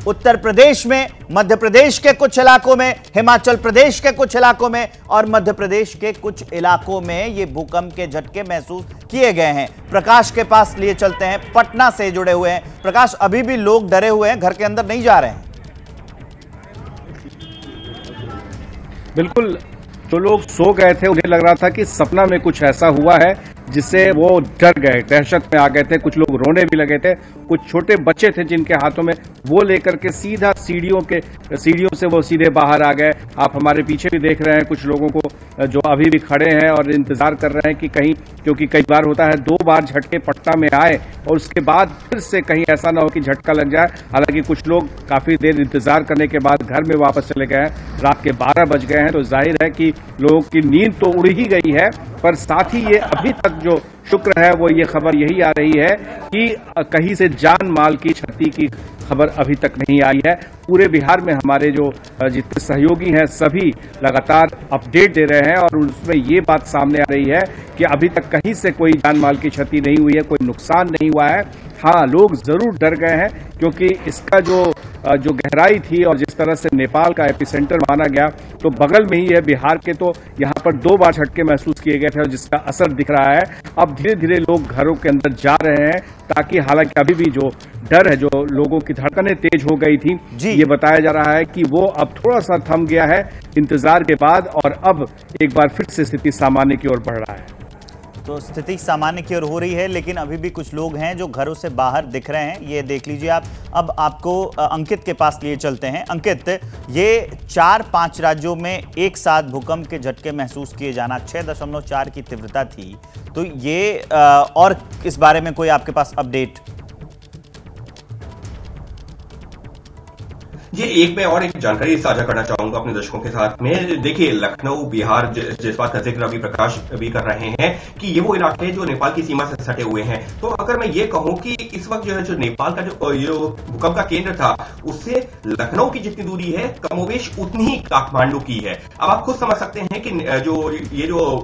उत्तर प्रदेश में, मध्य प्रदेश के कुछ इलाकों में, हिमाचल प्रदेश के कुछ इलाकों में और मध्य प्रदेश के कुछ इलाकों में ये भूकंप के झटके महसूस किए गए हैं। प्रकाश के पास लिए चलते हैं, पटना से जुड़े हुए हैं। प्रकाश, अभी भी लोग डरे हुए हैं, घर के अंदर नहीं जा रहे हैं। बिल्कुल, जो लोग सो गए थे उन्हें लग रहा था कि सपना में कुछ ऐसा हुआ है जिससे वो डर गए, दहशत में आ गए थे। कुछ लोग रोने भी लगे थे। कुछ छोटे बच्चे थे जिनके हाथों में वो लेकर के सीधा सीढ़ियों से वो सीधे बाहर आ गए। आप हमारे पीछे भी देख रहे हैं कुछ लोगों को जो अभी भी खड़े हैं और इंतजार कर रहे हैं कि कहीं, क्योंकि कई बार होता है 2 बार झटके पटना में आए और उसके बाद फिर से कहीं ऐसा ना हो कि झटका लग जाए। हालांकि कुछ लोग काफी देर इंतजार करने के बाद घर में वापस चले गए हैं। रात के 12 बज गए हैं, तो जाहिर है कि लोगों की नींद तो उड़ ही गई है। पर साथ ही ये अभी तक जो शुक्र है वो ये खबर यही आ रही है कि कहीं से जान माल की क्षति की खबर अभी तक नहीं आई है। पूरे बिहार में हमारे जो जितने सहयोगी हैं सभी लगातार अपडेट दे रहे हैं और उसमें ये बात सामने आ रही है कि अभी तक कहीं से कोई जान माल की क्षति नहीं हुई है, कोई नुकसान नहीं हुआ है। हाँ, लोग जरूर डर गए हैं क्योंकि इसका जो गहराई थी और जिस तरह से नेपाल का एपिसेंटर माना गया, तो बगल में ही है बिहार के, तो यहाँ पर 2 बार झटके महसूस किए गए थे और जिसका असर दिख रहा है। अब धीरे धीरे लोग घरों के अंदर जा रहे हैं ताकि, हालांकि अभी भी जो डर है, जो लोगों की धड़कनें तेज हो गई थी, ये बताया जा रहा है कि वो अब थोड़ा सा थम गया है इंतजार के बाद और अब एक बार फिर से स्थिति सामान्य की ओर बढ़ रहा है। तो स्थिति सामान्य की ओर हो रही है, लेकिन अभी भी कुछ लोग हैं जो घरों से बाहर दिख रहे हैं। ये देख लीजिए आप। अब आपको अंकित के पास लिए चलते हैं। अंकित, ये 4-5 राज्यों में एक साथ भूकंप के झटके महसूस किए जाना, 6.4 की तीव्रता थी, तो ये और इस बारे में कोई आपके पास अपडेट? ये मैं और एक जानकारी साझा करना चाहूंगा अपने दर्शकों के साथ में। देखिए, लखनऊ, बिहार, जिस बात का जिक्र अभी प्रकाश भी कर रहे हैं कि ये वो इलाके हैं जो नेपाल की सीमा से सटे हुए हैं। तो अगर मैं ये कहूं कि इस वक्त जो नेपाल का जो भूकंप का केंद्र था, उससे लखनऊ की जितनी दूरी है कमोवेश उतनी ही काठमांडू की है। अब आप खुद समझ सकते हैं कि जो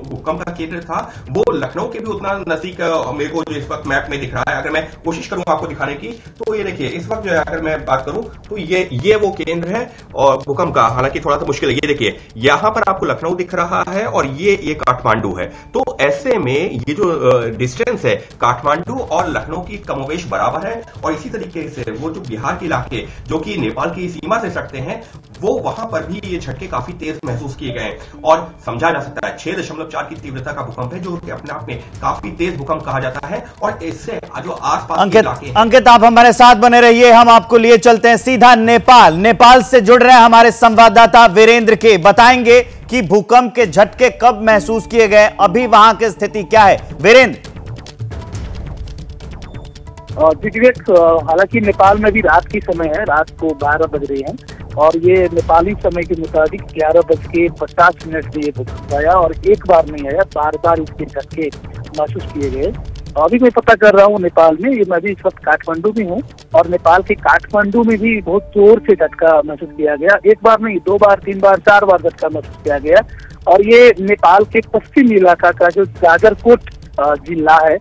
भूकंप का केंद्र था वो लखनऊ के भी उतना नजदीक मेरे को जो इस वक्त मैप में दिख रहा है। अगर मैं कोशिश करूं आपको दिखाने की, तो ये देखिए, इस वक्त जो है अगर मैं बात करूं तो ये वो केंद्र है और भूकंप का। हालांकि थोड़ा सा मुश्किल है, ये देखिए यहां पर आपको लखनऊ दिख रहा है और ये काठमांडू है। तो ऐसे में ये जो डिस्टेंस है काठमांडू और लखनऊ की कमोवेश बराबर है। और इसी तरीके से वो जो बिहार के इलाके जो कि नेपाल की सीमा से सटते हैं, वो वहां पर भी ये झटके काफी तेज महसूस किए गए और समझा जा सकता है 6.4 की तीव्रता का भूकंप है, जो कि अपने आप में काफी तेज भूकंप कहा जाता है। और इससे जो आसपास के इलाके हैं। अंकित, आप हमारे साथ बने रहिए, हम आपको लिए चलते हैं सीधा नेपाल से जुड़ रहे हैं हमारे संवाददाता वीरेंद्र के, बताएंगे कि भूकंप के झटके कब महसूस किए गए, अभी वहां की स्थिति क्या है। वीरेंद्र जी विवेक, हालांकि नेपाल में भी रात की समय है, रात को 12 बज रही है और ये नेपाली समय के मुताबिक 11:50 में ये भूकंप आया और एक बार नहीं आया, बार बार इसके झटके महसूस किए गए। अभी मैं पता कर रहा हूँ नेपाल में, मैं भी इस वक्त काठमांडू में हूँ और नेपाल के काठमांडू में भी बहुत जोर से झटका महसूस किया गया। एक बार नहीं, 2 बार, 3 बार, 4 बार झटका महसूस किया गया। और ये नेपाल के पश्चिम इलाका का जो जाजरकोट जिला है,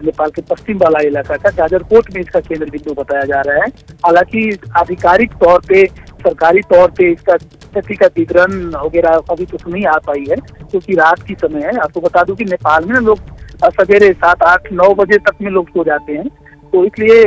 नेपाल के पश्चिम वाला इलाका का जाजरकोट में इसका केंद्र बिंदु बताया जा रहा है। हालांकि आधिकारिक तौर पे, सरकारी तौर पे इसका क्षति का विवरण वगैरह अभी तक नहीं आ पाई है, क्योंकि रात की समय है। आपको बता दूं कि नेपाल में लोग सवेरे 7, 8, 9 बजे तक में लोग सो जाते हैं, तो इसलिए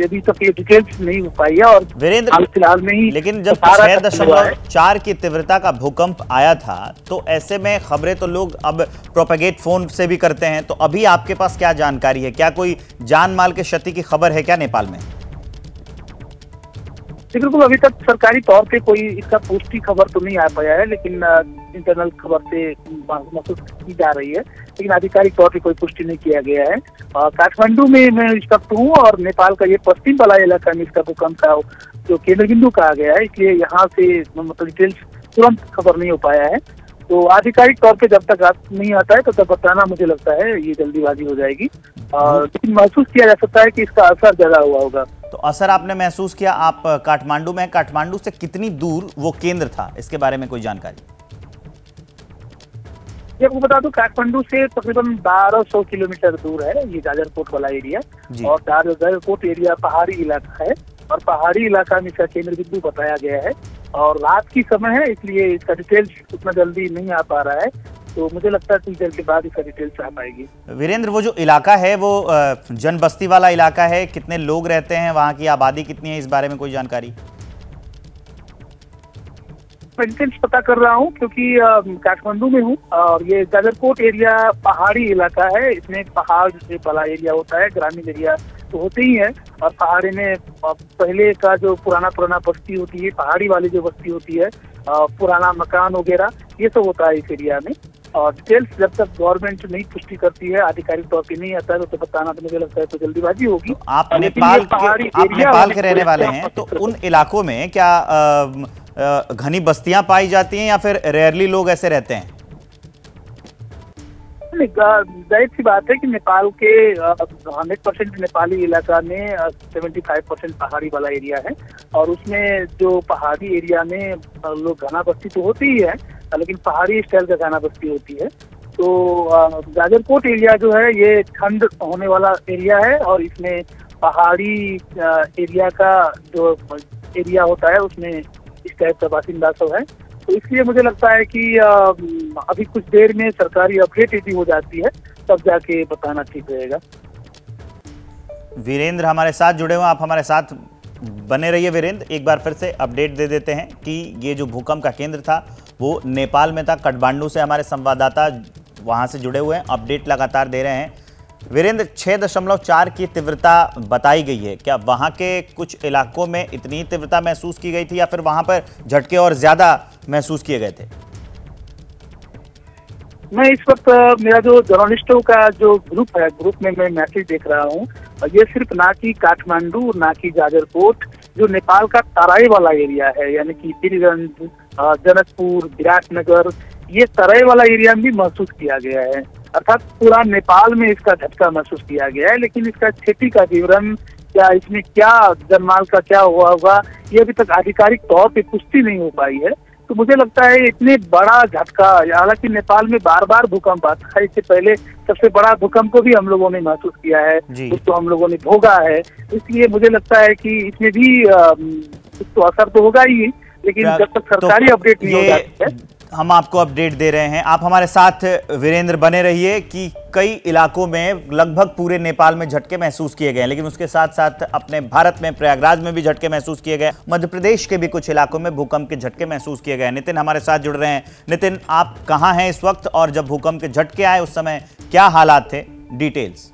अभी तक ये डिटेल्स नहीं हो पाई है। और वीरेंद्र, फिलहाल में ही लेकिन जब 6.4 की तीव्रता का भूकंप आया था तो ऐसे में खबरें तो लोग अब प्रोपेगेट फोन से भी करते हैं, तो अभी आपके पास क्या जानकारी है? क्या कोई जान माल के क्षति की खबर है क्या नेपाल में? बिल्कुल, अभी तक सरकारी तौर पे कोई इसका पुष्टि खबर तो नहीं आ पाया है, लेकिन इंटरनल खबर से महसूस की जा रही है, लेकिन आधिकारिक तौर पे कोई पुष्टि नहीं किया गया है। काठमांडू में मैं इस वक्त हूँ और नेपाल का ये पश्चिम वाला इलाका में इसका भूकंप का जो केंद्र बिंदु कहा गया है, इसलिए यहाँ से मतलब डिटेल्स तुरंत खबर नहीं हो पाया है। तो आधिकारिक तौर पे जब तक नहीं आता है तो तब बताना मुझे लगता है ये जल्दीबाजी हो जाएगी। लेकिन महसूस किया जा सकता है कि इसका असर ज्यादा हुआ होगा। तो असर आपने महसूस किया, आप काठमांडू में, काठमांडू से कितनी दूर वो केंद्र था, इसके बारे में कोई जानकारी? ये आपको बता दूं, काठमांडू से तकरीबन 1200 किलोमीटर दूर है ये जाजरकोट वाला एरिया। और जाजरकोट एरिया पहाड़ी इलाका है और पहाड़ी इलाका में इसका केंद्र बिंदु बताया गया है और रात की समय है, इसलिए इसका डिटेल्स उतना जल्दी नहीं आ पा रहा है। तो मुझे लगता है कुछ देर के बाद इसका डिटेल्स आ पाएगी। वीरेंद्र, वो जो इलाका है वो जनबस्ती वाला इलाका है, कितने लोग रहते हैं, वहाँ की आबादी कितनी है, इस बारे में कोई जानकारी? मैं डिटेल्स पता कर रहा हूँ क्योंकि काठमांडू में हूँ और ये जाजरकोट एरिया पहाड़ी इलाका है, इसमें पहाड़ वाला एरिया होता है, ग्रामीण एरिया तो होते ही है। और पहाड़ी में पहले का जो पुराना बस्ती होती है, पहाड़ी वाली जो बस्ती होती है, पुराना मकान वगैरह, ये सब होता है इस एरिया में। और डिटेल्स जब तक गवर्नमेंट नहीं पुष्टि करती है, आधिकारिक तौर पे नहीं आता है, तो बताना तो मुझे लगता है तो जल्दीबाजी होगी। आप नेपाल के रहने वाले हैं, तो उन इलाकों में क्या घनी बस्तियां पाई जाती हैं या फिर रेयरली लोग ऐसे रहते हैं? जाहिर सी बात है कि नेपाल के 100% नेपाली इलाका में 75% पहाड़ी वाला एरिया है और उसमें जो पहाड़ी एरिया में लोग घना बस्ती तो होती ही है, लेकिन पहाड़ी स्टाइल का घना बस्ती होती है। तो जाजरकोट एरिया जो है ये ठंड होने वाला एरिया है और इसमें पहाड़ी एरिया का जो एरिया होता है उसमें इस टाइप का बासिंदा सब है। तो इसलिए मुझे लगता है कि अभी कुछ देर में सरकारी अपडेट यदि हो जाती है तब जाके बताना ठीक रहेगा। वीरेंद्र हमारे साथ जुड़े हुए, आप हमारे साथ बने रहिए। वीरेंद्र, एक बार फिर से अपडेट दे देते हैं कि ये जो भूकंप का केंद्र था वो नेपाल में था। काठमांडू से हमारे संवाददाता वहां से जुड़े हुए हैं, अपडेट लगातार दे रहे हैं। वीरेंद्र, 6.4 की तीव्रता बताई गई है, क्या वहां के कुछ इलाकों में इतनी तीव्रता महसूस की गई थी या फिर वहां पर झटके और ज्यादा महसूस किए गए थे? मैं इस वक्त मेरा जो जर्नलिस्टों का जो ग्रुप है, ग्रुप में मैं मैसेज देख रहा हूँ। ये सिर्फ ना कि काठमांडू, ना कि जाजरकोट, जो नेपाल का तराई वाला एरिया है, यानी कि वीरगंज, जनकपुर, विराटनगर, ये तराई वाला एरिया में भी महसूस किया गया है। अर्थात पूरा नेपाल में इसका झटका महसूस किया गया है, लेकिन इसका क्षति का विवरण क्या, इसमें क्या जनमाल का क्या हुआ होगा, ये अभी तक आधिकारिक तौर पे पुष्टि नहीं हो पाई है। तो मुझे लगता है इतने बड़ा झटका, हालांकि नेपाल में बार बार भूकंप आता है, इससे पहले सबसे बड़ा भूकंप को भी हम लोगों ने महसूस किया है, उसको हम लोगों ने भोगा है। इसलिए मुझे लगता है कि इसमें भी कुछ तो असर तो होगा ही, लेकिन जब तक सरकारी अपडेट नहीं हो जाती है। हम आपको अपडेट दे रहे हैं, आप हमारे साथ वीरेंद्र बने रहिए कि कई इलाकों में लगभग पूरे नेपाल में झटके महसूस किए गए, लेकिन उसके साथ साथ अपने भारत में प्रयागराज में भी झटके महसूस किए गए, मध्य प्रदेश के भी कुछ इलाकों में भूकंप के झटके महसूस किए गए। नितिन हमारे साथ जुड़ रहे हैं। नितिन, आप कहां हैं इस वक्त और जब भूकंप के झटके आए उस समय क्या हालात थे, डिटेल्स।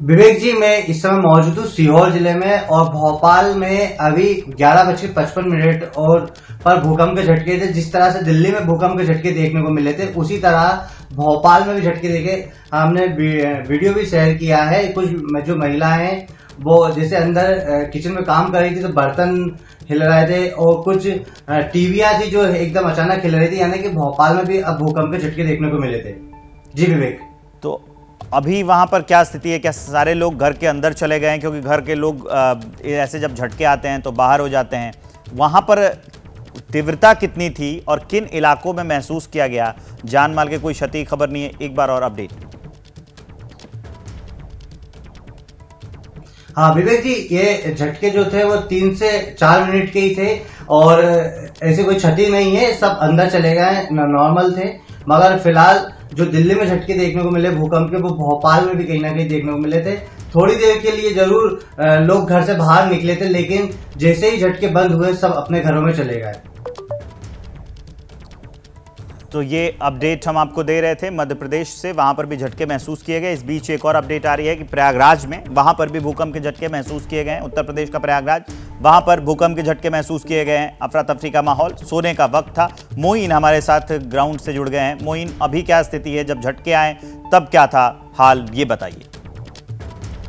विवेक जी, मैं इस समय मौजूद हूँ सीहोर जिले में और भोपाल में अभी 11:55 और पर भूकंप के झटके थे। जिस तरह से दिल्ली में भूकंप के झटके देखने को मिले थे, उसी तरह भोपाल में भी झटके देखे। हमने वीडियो भी शेयर किया है। कुछ जो महिलाएं हैं वो जैसे अंदर किचन में काम कर रही थी तो बर्तन हिल रहे थे और कुछ टीवियां थी जो एकदम अचानक हिल रही थी, यानी कि भोपाल में भी अब भूकंप के झटके देखने को मिले थे। जी विवेक, तो अभी वहां पर क्या स्थिति है? क्या सारे लोग घर के अंदर चले गए हैं? क्योंकि घर के लोग ऐसे जब झटके आते हैं तो बाहर हो जाते हैं। वहां पर तीव्रता कितनी थी और किन इलाकों में महसूस किया गया? जान माल के कोई क्षति खबर नहीं है, एक बार और अपडेट। हाँ विवेक जी, ये झटके जो थे वो 3 से 4 मिनट के ही थे और ऐसे कोई क्षति नहीं है, सब अंदर चले गए, नॉर्मल थे। मगर फिलहाल जो दिल्ली में झटके देखने को मिले भूकंप के, वो भोपाल में भी कहीं ना कहीं देखने को मिले थे। थोड़ी देर के लिए जरूर लोग घर से बाहर निकले थे, लेकिन जैसे ही झटके बंद हुए सब अपने घरों में चले गए। तो ये अपडेट हम आपको दे रहे थे मध्य प्रदेश से, वहां पर भी झटके महसूस किए गए। इस बीच एक और अपडेट आ रही है कि प्रयागराज में वहां पर भी भूकंप के झटके महसूस किए गए हैं। उत्तर प्रदेश का प्रयागराज, वहां पर भूकंप के झटके महसूस किए गए हैं। अफरा तफरी का माहौल, सोने का वक्त था। मोइन हमारे साथ ग्राउंड से जुड़ गए हैं। मोइन, अभी क्या स्थिति है? जब झटके आए तब क्या था हाल, ये बताइए।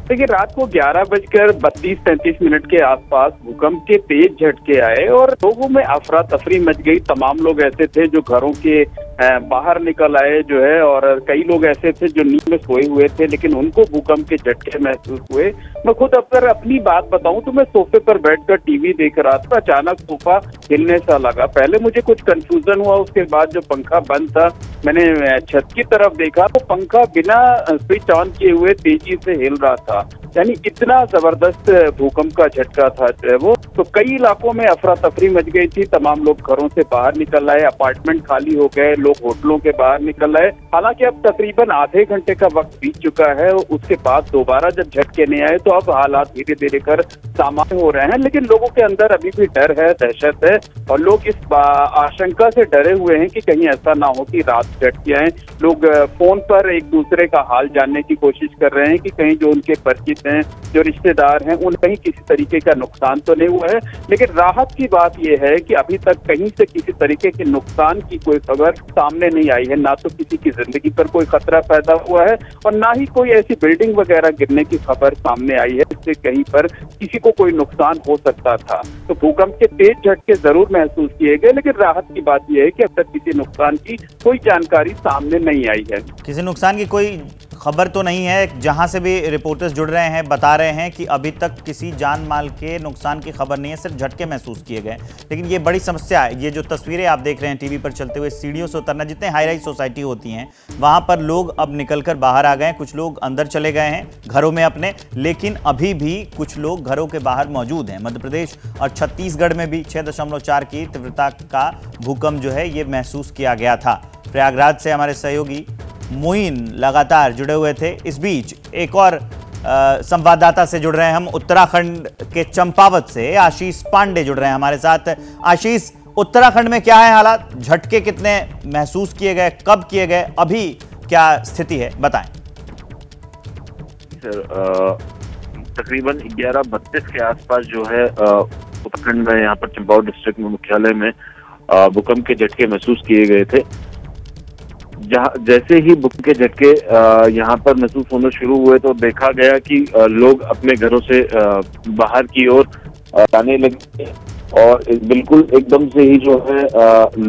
देखिए, रात को 11:32-33 के आसपास भूकंप के तेज झटके आए और लोगों में अफरा तफरी मच गई। तमाम लोग ऐसे थे जो घरों के बाहर निकल आए जो है, और कई लोग ऐसे थे जो नींद में सोए हुए थे, लेकिन उनको भूकंप के झटके महसूस हुए। मैं खुद अगर अपनी बात बताऊं तो मैं सोफे पर बैठकर टीवी देख रहा था, अचानक सोफा हिलने सा लगा। पहले मुझे कुछ कंफ्यूजन हुआ, उसके बाद जो पंखा बंद था मैंने छत की तरफ देखा तो पंखा बिना स्विच ऑन किए हुए तेजी से हिल रहा था। यानी इतना जबरदस्त भूकंप का झटका था वो। तो कई इलाकों में अफरा तफरी मच गई थी, तमाम लोग घरों से बाहर निकल आए, अपार्टमेंट खाली हो गए, लोग होटलों के बाहर निकल आए। हालांकि अब तकरीबन आधे घंटे का वक्त बीत चुका है, उसके बाद दोबारा जब झटके नहीं आए तो अब हालात धीरे धीरे कर सामान्य हो रहे हैं, लेकिन लोगों के अंदर अभी भी डर है, दहशत है, और लोग इस आशंका से डरे हुए हैं कि कहीं ऐसा ना हो कि रात झटके आए। लोग फोन पर एक दूसरे का हाल जानने की कोशिश कर रहे हैं कि कहीं जो उनके परिचित हैं, जो रिश्तेदार हैं, उन कहीं किसी तरीके का नुकसान तो नहीं हुआ है। लेकिन राहत की बात यह है कि अभी तक कहीं से किसी तरीके के नुकसान की कोई खबर सामने नहीं आई है। ना तो किसी की जिंदगी पर कोई खतरा पैदा हुआ है और ना ही कोई ऐसी बिल्डिंग वगैरह गिरने की खबर सामने आई है जिससे कहीं पर किसी को कोई नुकसान हो सकता था। तो भूकंप के तेज झटके जरूर महसूस किए गए, लेकिन राहत की बात यह है कि अब तक किसी नुकसान की कोई जानकारी सामने नहीं आई है। किसी नुकसान की कोई खबर तो नहीं है। जहां से भी रिपोर्टर्स जुड़ रहे हैं बता रहे हैं कि अभी तक किसी जान माल के नुकसान की खबर नहीं है, सिर्फ झटके महसूस किए गए। लेकिन ये बड़ी समस्या है। ये जो तस्वीरें आप देख रहे हैं टीवी पर चलते हुए, सीढ़ियों से उतरना, जितने हाई राइज सोसाइटी होती हैं वहां पर लोग अब निकलकर बाहर आ गए हैं, कुछ लोग अंदर चले गए हैं घरों में अपने, लेकिन अभी भी कुछ लोग घरों के बाहर मौजूद हैं। मध्य प्रदेश और छत्तीसगढ़ में भी 6.4 की तीव्रता का भूकंप जो है ये महसूस किया गया था। प्रयागराज से हमारे सहयोगी मोइन लगातार जुड़े हुए थे। इस बीच एक और संवाददाता से जुड़ रहे हैं हम, उत्तराखंड के चंपावत से आशीष पांडे जुड़ रहे हैं हमारे साथ। आशीष, उत्तराखंड में क्या है हालात? झटके कितने महसूस किए गए, कब किए गए, अभी क्या स्थिति है, बताएं। सर, तकरीबन 11:32 के आसपास जो है उत्तराखंड में, यहाँ पर चंपावत डिस्ट्रिक्ट में मुख्यालय में भूकंप के झटके महसूस किए गए थे। जैसे ही भूकंप के झटके यहाँ पर महसूस होने शुरू हुए तो देखा गया कि लोग अपने घरों से बाहर की ओर आने लगे और बिल्कुल एकदम से ही जो है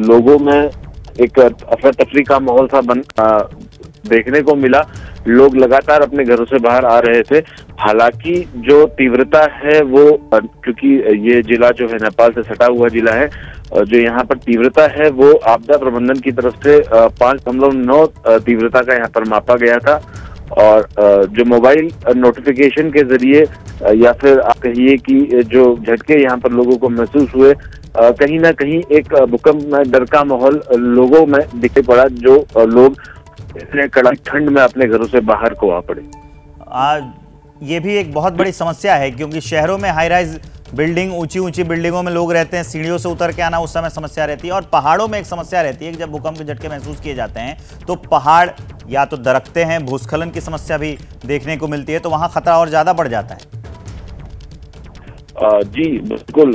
लोगों में एक अफरा तफरी का माहौल सा देखने को मिला। लोग लगातार अपने घरों से बाहर आ रहे थे। हालांकि जो तीव्रता है वो, क्योंकि ये जिला जो है नेपाल से सटा हुआ जिला है, जो यहाँ पर तीव्रता है वो आपदा प्रबंधन की तरफ से 5.9 तीव्रता का यहाँ पर मापा गया था और जो मोबाइल नोटिफिकेशन के जरिए या फिर आप कहिए कि जो झटके यहाँ पर लोगों को महसूस हुए, कहीं ना कहीं एक भूकंप में डर का माहौल लोगों में दिखाई पड़ा, जो लोग इतने कड़ाके ठंड में अपने घरों से बाहर को आ पड़े। ये भी एक बहुत बड़ी समस्या है, क्योंकि शहरों में हाई राइज बिल्डिंग, ऊंची ऊंची बिल्डिंगों में लोग रहते हैं, सीढ़ियों से उतर के आना उस समय समस्या रहती है। और पहाड़ों में एक समस्या रहती है कि जब भूकंप के झटके महसूस किए जाते हैं तो पहाड़ या तो दरकते हैं, भूस्खलन की समस्या भी देखने को मिलती है, तो वहां खतरा और ज्यादा बढ़ जाता है। जी बिल्कुल,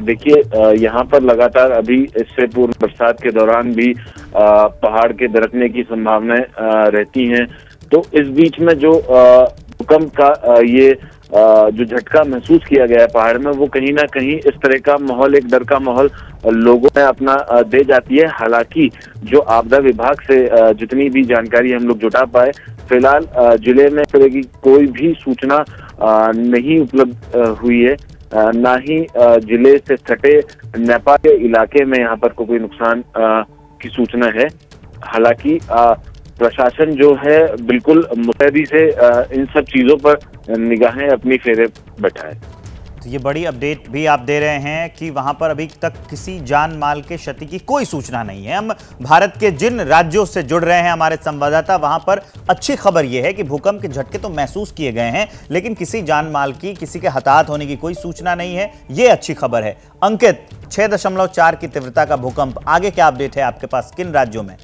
देखिए यहाँ पर लगातार अभी इससे पूर्व बरसात के दौरान भी पहाड़ के दरकने की संभावनाएं रहती हैं। तो इस बीच में जो भूकंप का ये जो झटका महसूस किया गया है पहाड़ में, वो कहीं ना कहीं इस तरह का माहौल, एक डर का माहौल लोगों में अपना दे जाती है। हालांकि जो आपदा विभाग से जितनी भी जानकारी हम लोग जुटा पाए, फिलहाल जिले में इस तरह की कोई भी सूचना नहीं उपलब्ध हुई है, ना ही जिले से सटे नेपाल के इलाके में यहाँ पर कोई नुकसान की सूचना है। हालांकि प्रशासन जो है बिल्कुल मुस्तैदी से इन सब चीजों पर निगाहें अपनी फेरे बैठा है। तो ये बड़ी अपडेट भी आप दे रहे हैं कि वहां पर अभी तक किसी जान माल के क्षति की कोई सूचना नहीं है। हम भारत के जिन राज्यों से जुड़ रहे हैं हमारे संवाददाता, वहां पर अच्छी खबर यह है कि भूकंप के झटके तो महसूस किए गए हैं, लेकिन किसी जान माल की, किसी के हताहत होने की कोई सूचना नहीं है। ये अच्छी खबर है। अंकित, 6.4 की तीव्रता का भूकंप, आगे क्या अपडेट है आपके पास, किन राज्यों में?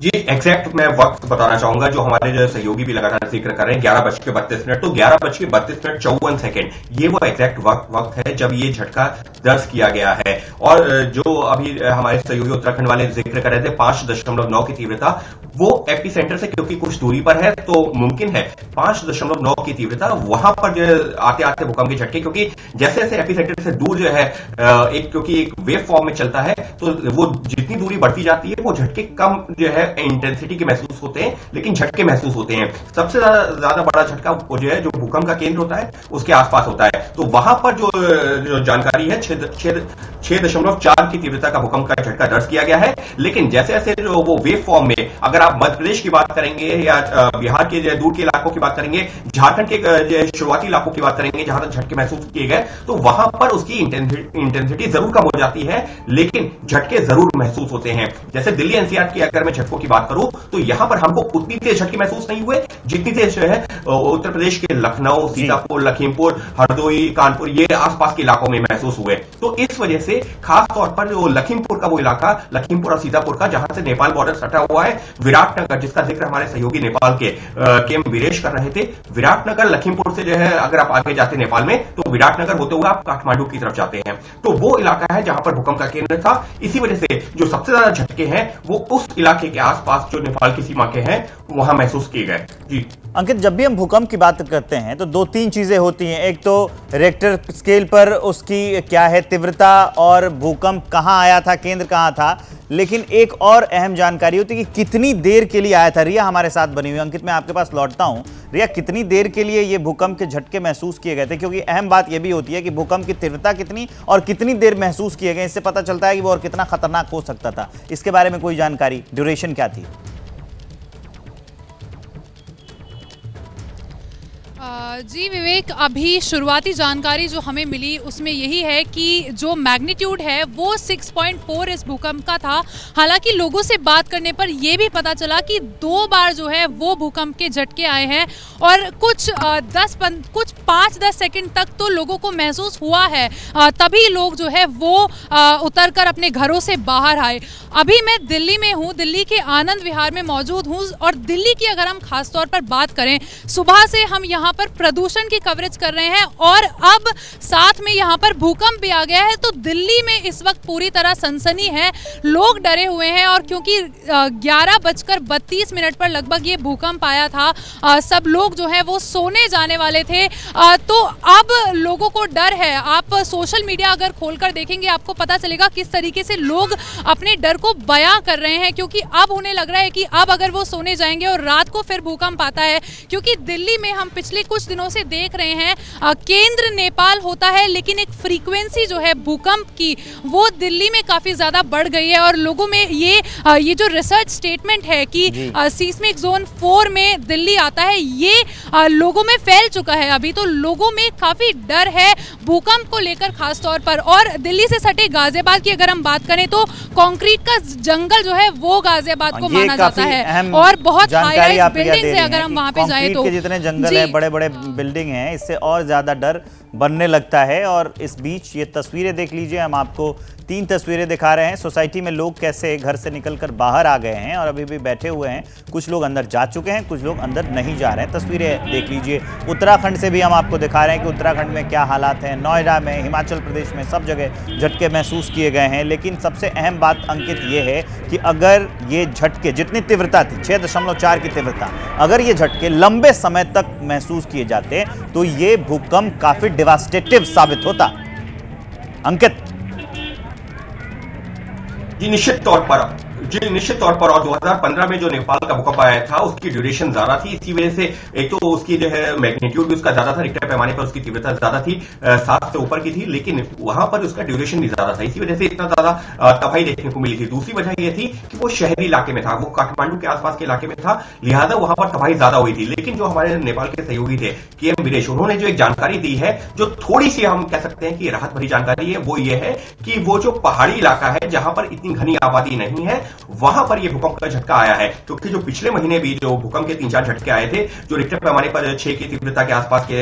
जी एग्जैक्ट मैं वक्त बताना चाहूंगा, जो हमारे जो सहयोगी भी लगातार जिक्र कर रहे हैं, 11:32। तो 11:32 ये वो एग्जैक्ट वक्त है जब ये झटका दर्ज किया गया है। और जो अभी हमारे सहयोगी उत्तराखंड वाले जिक्र कर रहे थे 5.9 की तीव्रता, वो एपी सेंटर से क्योंकि कुछ दूरी पर है तो मुमकिन है 5.9 की तीव्रता वहां पर जो आते आते भूकंप के झटके, क्योंकि जैसे जैसे एपी सेंटर से दूर जो है क्योंकि एक वेव फॉर्म में चलता है, तो वो जितनी दूरी बढ़ती जाती है वो झटके कम जो है इंटेंसिटी के महसूस होते हैं, लेकिन झटके महसूस होते हैं। सबसे ज्यादा बड़ा झटका वो जो है जो भूकंप का केंद्र होता है उसके आसपास होता है। तो वहां पर जो जानकारी है 6.4 की तीव्रता का भूकंप का झटका दर्ज किया गया है। लेकिन जैसे जैसे जो वो वेव फॉर्म में, अगर आप मध्य प्रदेश की बात करेंगे या बिहार के दूर के इलाकों की बात करेंगे, झारखंड के शुरुआती इलाकों की बात करेंगे जहां तक झटके महसूस किए गए, तो वहां पर उसकी इंटेंसिटी जरूर कम हो जाती है, लेकिन झटके जरूर महसूस होते हैं। जैसे दिल्ली एनसीआर की अगर मैं झटकों की बात करूं तो यहां पर हमको उतनी तेज झटके महसूस नहीं हुए जितनी तेज जो है उत्तर प्रदेश के लखनऊ, सीतापुर, लखीमपुर, हरदोई, कानपुर, ये आसपास के इलाकों में महसूस हुए। तो इस वजह से खास तौर पर जो लखीमपुर का वो इलाका, लखीमपुर और सीतापुर का, जहां से नेपाल बॉर्डर सटा हुआ है, विराटनगर, जिसका जिक्र हमारे सहयोगी नेपाल के केएम वीरेश कर रहे थे, विराटनगर लखीमपुर से जो है अगर आप आगे जाते नेपाल में तो विराटनगर होते हुए आप काठमांडू की तरफ जाते हैं, तो वो इलाका है जहां पर भूकंप का केंद्र था। इसी वजह से जो सबसे ज्यादा झटके हैं वो उस इलाके के आसपास जो नेपाल की सीमा के हैं वहां महसूस किए गए। जी अंकित, जब भी हम भूकंप की बात करते हैं तो 2-3 चीजें होती हैं। एक तो रेक्टर स्केल पर उसकी क्या है तीव्रता और भूकंप कहां आया था, केंद्र कहां था, लेकिन एक और अहम जानकारी होती है कि कितनी देर के लिए आया था। रिया हमारे साथ बनी हुई। अंकित, मैं आपके पास लौटता हूं। रिया, कितनी देर के लिए ये भूकंप के झटके महसूस किए गए थे, क्योंकि अहम बात यह भी होती है कि भूकंप की तीव्रता कितनी और कितनी देर महसूस किए गए, इससे पता चलता है कि वो और कितना खतरनाक हो सकता था। इसके बारे में कोई जानकारी, ड्यूरेशन क्या थी? जी विवेक, अभी शुरुआती जानकारी जो हमें मिली उसमें यही है कि जो मैग्नीट्यूड है वो 6.4 इस भूकंप का था। हालांकि लोगों से बात करने पर यह भी पता चला कि 2 बार जो है वो भूकंप के झटके आए हैं और कुछ 5-10 सेकंड तक तो लोगों को महसूस हुआ है, तभी लोग जो है वो उतरकर अपने घरों से बाहर आए। अभी मैं दिल्ली में हूँ, दिल्ली के आनंद विहार में मौजूद हूँ और दिल्ली की अगर हम खास तौर पर बात करें, सुबह से हम यहाँ पर प्रदूषण की कवरेज कर रहे हैं और अब साथ में यहाँ पर भूकंप भी आ गया है, तो दिल्ली में इस वक्त पूरी तरह सनसनी है, लोग डरे हुए हैं। और क्योंकि 11:32 पर लगभग ये भूकंप आया था, सब लोग जो है वो सोने जाने वाले थे, तो अब लोगों को डर है। आप सोशल मीडिया अगर खोलकर देखेंगे आपको पता चलेगा किस तरीके से लोग अपने डर को बयां कर रहे हैं, क्योंकि अब उन्हें लग रहा है कि अब अगर वो सोने जाएंगे और रात को फिर भूकंप आता है, क्योंकि दिल्ली में हम पिछले कुछ दिनों से देख रहे हैं केंद्र नेपाल होता है, लेकिन एक फ्रीक्वेंसी जो है भूकंप की वो दिल्ली में काफी ज्यादा बढ़ गई है और लोगों में ये जो रिसर्च स्टेटमेंट है कि सीस्मिक जोन 4 में दिल्ली आता है, ये लोगों में फैल चुका है। अभी तो लोगों में काफी डर है भूकंप को लेकर खास तौर पर। और दिल्ली से सटे गाजियाबाद की अगर हम बात करें तो कंक्रीट का जंगल जो है वो गाजियाबाद को माना जाता है और बहुत हाई राइज बिल्डिंग है। अगर हम वहां पे जाएं तो जितने जंगल है, बड़े बड़े बिल्डिंग हैं, इससे और ज्यादा डर बनने लगता है। और इस बीच ये तस्वीरें देख लीजिए, हम आपको 3 तस्वीरें दिखा रहे हैं। सोसाइटी में लोग कैसे घर से निकलकर बाहर आ गए हैं और अभी भी बैठे हुए हैं। कुछ लोग अंदर जा चुके हैं, कुछ लोग अंदर नहीं जा रहे हैं। तस्वीरें देख लीजिए। उत्तराखंड से भी हम आपको दिखा रहे हैं कि उत्तराखंड में क्या हालात हैं। नोएडा में, हिमाचल प्रदेश में, सब जगह झटके महसूस किए गए हैं। लेकिन सबसे अहम बात अंकित ये है कि अगर ये झटके, जितनी तीव्रता थी 6.4 की तीव्रता, अगर ये झटके लंबे समय तक महसूस किए जाते तो ये भूकंप काफी डिवास्टेटिव साबित होता। अंकित जी निश्चित तौर पर और 2015 में जो नेपाल का भूकंप आया था उसकी ड्यूरेशन ज्यादा थी। इसी वजह से एक तो उसकी जो है मैग्नीट्यूड भी उसका ज्यादा था, रिक्टर पैमाने पर उसकी तीव्रता ज्यादा थी, 7 से ऊपर की थी, लेकिन वहां पर उसका ड्यूरेशन भी ज्यादा था। इसी वजह से इतना ज्यादा तबाही देखने को मिली थी। दूसरी वजह यह थी कि वो शहरी इलाके में था, वो काठमांडू के आसपास के इलाके में था, लिहाजा वहां पर तबाही ज्यादा हुई थी। लेकिन जो हमारे नेपाल के सहयोगी थे KM वीरेश, उन्होंने जो एक जानकारी दी है जो थोड़ी सी हम कह सकते हैं कि राहत भरी जानकारी है, वो ये है कि वो जो पहाड़ी इलाका है जहां पर इतनी घनी आबादी नहीं है, वहां पर यह भूकंप का झटका आया है। क्योंकि जो पिछले महीने भी जो भूकंप के 3-4 झटके आए थे, जो रिक्टर पैमाने पर 6 की तीव्रता के आसपास के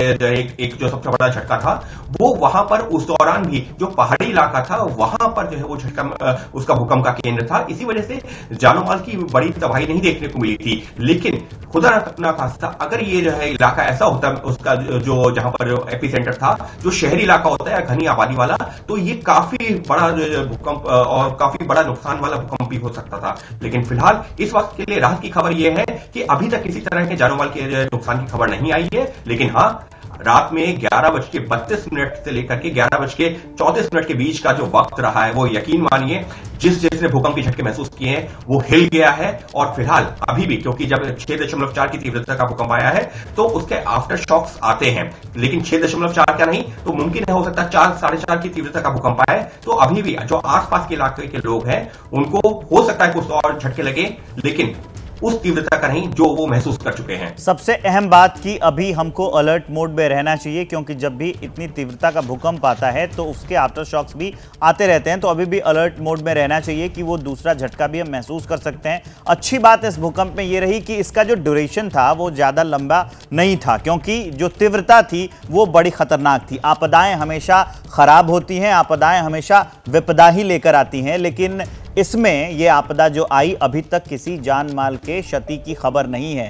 एक जो सबसे बड़ा झटका था, वो वहां पर उस दौरान भी जो पहाड़ी इलाका था वहां पर जो है वो झटका उसका भूकंप का केंद्र था। इसी वजह से जानो माल की बड़ी तबाही नहीं देखने को मिली थी। लेकिन खुदा ना खास्ता अगर ये जो है इलाका ऐसा होता, उसका जो जहां पर एपिसेंटर था, जो शहरी इलाका होता है घनी आबादी वाला, तो ये काफी बड़ा भूकंप और काफी बड़ा नुकसान वाला भूकंप भी हो सकता था। लेकिन फिलहाल इस वक्त के लिए राहत की खबर यह है कि अभी तक किसी तरह के जानो माल के नुकसान की खबर नहीं आई है। लेकिन हाँ, रात में 11:32 से लेकर के 11:34 के बीच का जो वक्त रहा है, वो यकीन मानिए जिसने भूकंप के झटके महसूस किए हैं वो हिल गया है। और फिलहाल अभी भी, क्योंकि जब 6.4 की तीव्रता का भूकंप आया है तो उसके आफ्टर शॉक्स आते हैं, लेकिन 6.4 क्या नहीं तो मुमकिन है हो सकता है 4, 4.5 की तीव्रता का भूकंप आए, तो अभी भी जो आसपास के इलाके के लोग हैं उनको हो सकता है कुछ और झटके लगे, लेकिन उस तीव्रता का नहीं जो वो महसूस कर चुके हैं। सबसे अहम बात कि अभी हमको अलर्ट मोड में रहना चाहिए, क्योंकि जब भी इतनी तीव्रता का भूकंप आता है तो उसके आफ्टर शॉक्स भी आते रहते हैं। तो अभी भी अलर्ट मोड में रहना चाहिए कि वो दूसरा झटका भी हम महसूस कर सकते हैं। अच्छी बात इस भूकंप में ये रही कि इसका जो ड्यूरेशन था वो ज़्यादा लंबा नहीं था, क्योंकि जो तीव्रता थी वो बड़ी खतरनाक थी। आपदाएं हमेशा खराब होती हैं, आपदाएं हमेशा विपदा ही लेकर आती हैं, लेकिन इसमें ये आपदा जो आई अभी तक किसी जान माल के क्षति की खबर नहीं है।